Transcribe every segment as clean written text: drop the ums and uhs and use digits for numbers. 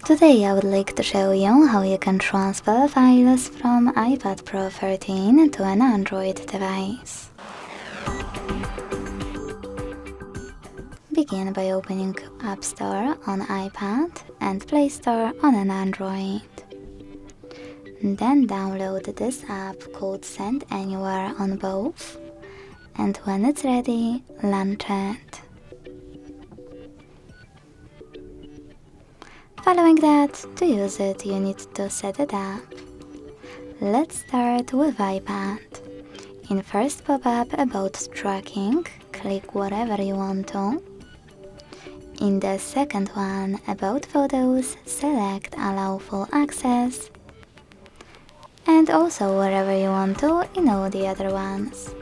Today I would like to show you how you can transfer files from iPad Pro 13 to an Android device. Begin by opening App Store on iPad and Play Store on an Android. Then download this app called Send Anywhere on both, and when it's ready, launch it. Following that, to use it, you need to set it up. Let's start with iPad. In first pop-up about tracking, click whatever you want to. In the second one, about photos, select Allow Full Access. And also wherever you want to in all the other ones.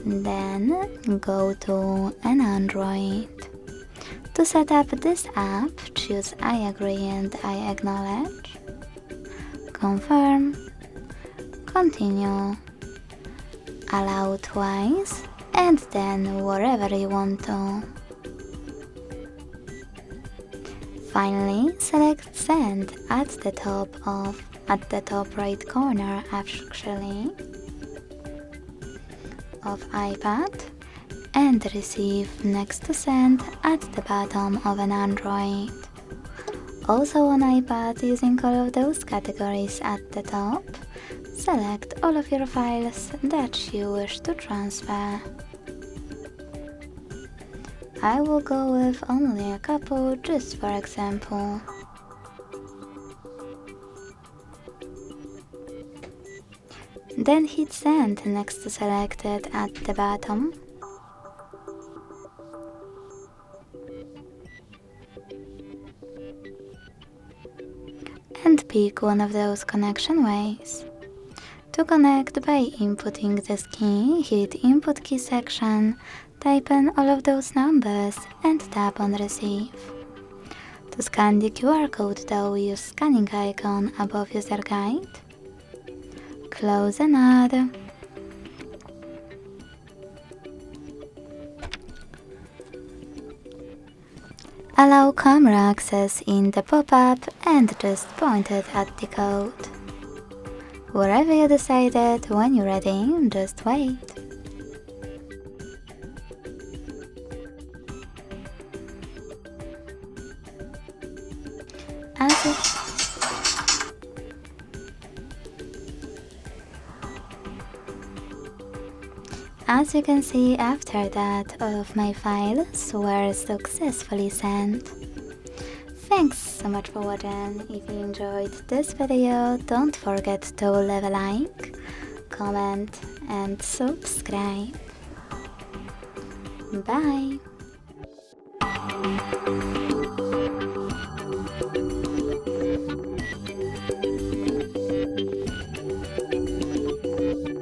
Then go to an Android. To set up this app, choose I agree and I acknowledge, confirm, continue, allow twice, and then wherever you want to. Finally, select send at the top right corner actually of iPad, and receive next to send at the bottom of an Android. Also on iPad, using all of those categories at the top, select all of your files that you wish to transfer. I will go with only a couple just for example. Then hit send next to selected at the bottom. And pick one of those connection ways. To connect by inputting this key, hit input key section, type in all of those numbers and tap on receive. To scan the QR code though, use scanning icon above user guide. Close and add. Allow camera access in the pop-up and just point it at the code. Wherever you decided, when you're ready, just wait. As you can see, after that, all of my files were successfully sent. Thanks so much for watching. If you enjoyed this video, don't forget to leave a like, comment and subscribe. Bye!